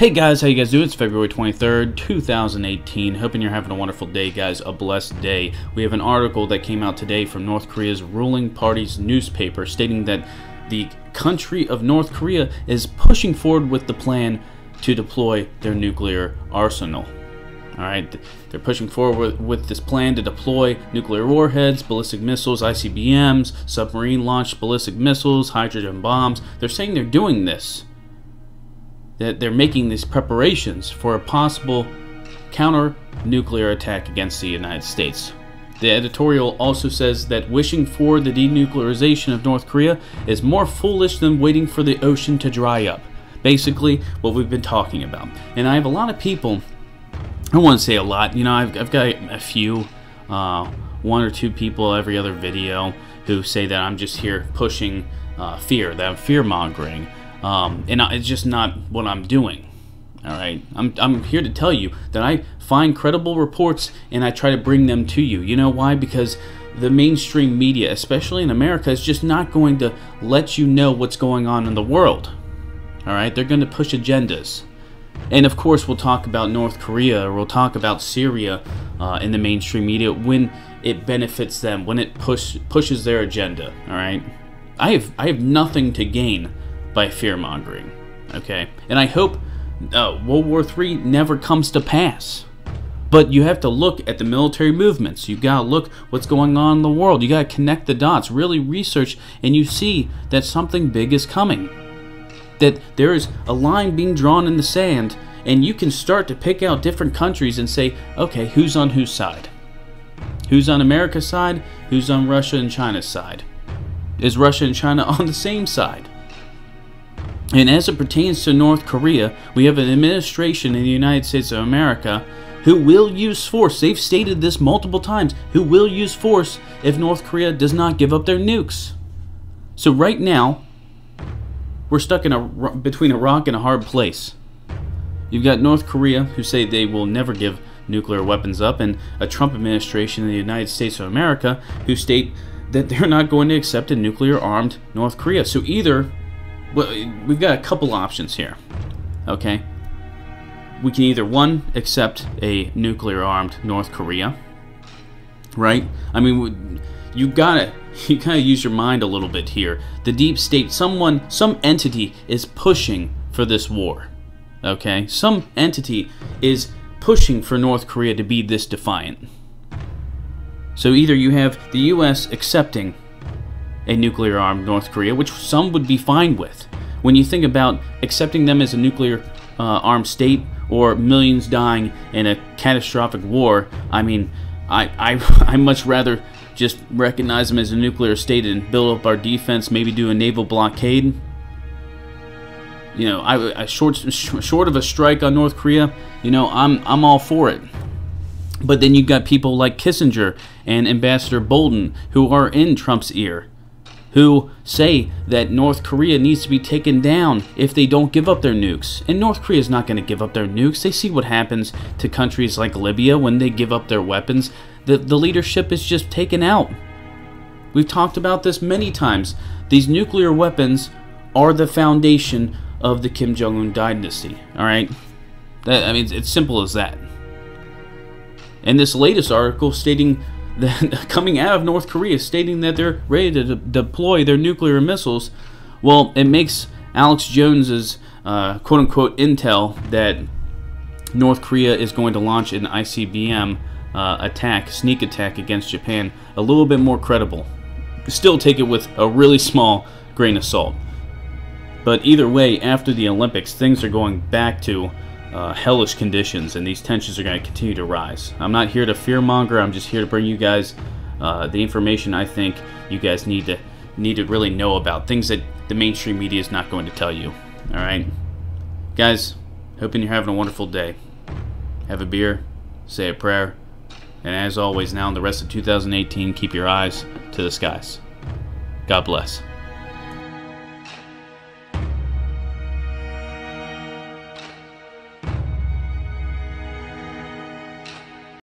Hey guys, how you guys doing? It's February 23rd, 2018. Hoping you're having a wonderful day, guys. A blessed day. We have an article that came out today from North Korea's ruling party's newspaper stating that the country of North Korea is pushing forward with the plan to deploy their nuclear arsenal. Alright, they're pushing forward with this plan to deploy nuclear warheads, ballistic missiles, ICBMs, submarine-launched ballistic missiles, hydrogen bombs. They're saying they're doing this. That they're making these preparations for a possible counter-nuclear attack against the United States. The editorial also says that wishing for the denuclearization of North Korea is more foolish than waiting for the ocean to dry up. Basically, what we've been talking about. And I have a lot of people, I don't want to say a lot, you know, I've got a few, one or two people every other video who say that I'm just here pushing fear, that I'm fear-mongering. And it's just not what I'm doing. Alright, I'm here to tell you that I find credible reports and I try to bring them to you. You know why? Because the mainstream media, especially in America, is just not going to let you know what's going on in the world. Alright, they're going to push agendas. And of course we'll talk about North Korea, or we'll talk about Syria in the mainstream media when it benefits them, when it pushes their agenda. Alright, I have nothing to gain by fear-mongering, okay? And I hope World War III never comes to pass. But you have to look at the military movements. You gotta look what's going on in the world. You gotta connect the dots, really research, and you see that something big is coming. That there is a line being drawn in the sand, and you can start to pick out different countries and say, okay, who's on whose side? Who's on America's side? Who's on Russia and China's side? Is Russia and China on the same side? And as it pertains to North Korea, we have an administration in the United States of America who will use force. They've stated this multiple times. Who will use force if North Korea does not give up their nukes. So right now, we're stuck in between a rock and a hard place. You've got North Korea who say they will never give nuclear weapons up, and a Trump administration in the United States of America who state that they're not going to accept a nuclear-armed North Korea. So either... well, we've got a couple options here, okay? We can either, one, accept a nuclear-armed North Korea, right? I mean, you gotta use your mind a little bit here. The deep state, some entity is pushing for this war, okay? Some entity is pushing for North Korea to be this defiant. So either you have the U.S. accepting a nuclear-armed North Korea, which some would be fine with. When you think about accepting them as a nuclear-armed state, or millions dying in a catastrophic war, I mean, I much rather just recognize them as a nuclear state and build up our defense, maybe do a naval blockade. You know, short of a strike on North Korea, you know, I'm all for it. But then you've got people like Kissinger and Ambassador Bolton who are in Trump's ear, who say that North Korea needs to be taken down if they don't give up their nukes. And North Korea is not going to give up their nukes. They see what happens to countries like Libya when they give up their weapons. The leadership is just taken out. We've talked about this many times. These nuclear weapons are the foundation of the Kim Jong-un dynasty. Alright? I mean, it's simple as that. And this latest article stating that coming out of North Korea stating that they're ready to deploy their nuclear missiles, well, it makes Alex Jones's quote-unquote intel that North Korea is going to launch an ICBM sneak attack against Japan a little bit more credible. Still take it with a really small grain of salt. But either way, after the Olympics, things are going back to hellish conditions, and these tensions are going to continue to rise. I'm not here to fearmonger. I'm just here to bring you guys the information I think you guys need to really know about, things that the mainstream media is not going to tell you. All right, guys. Hoping you're having a wonderful day. Have a beer, say a prayer, and as always, now in the rest of 2018, keep your eyes to the skies. God bless.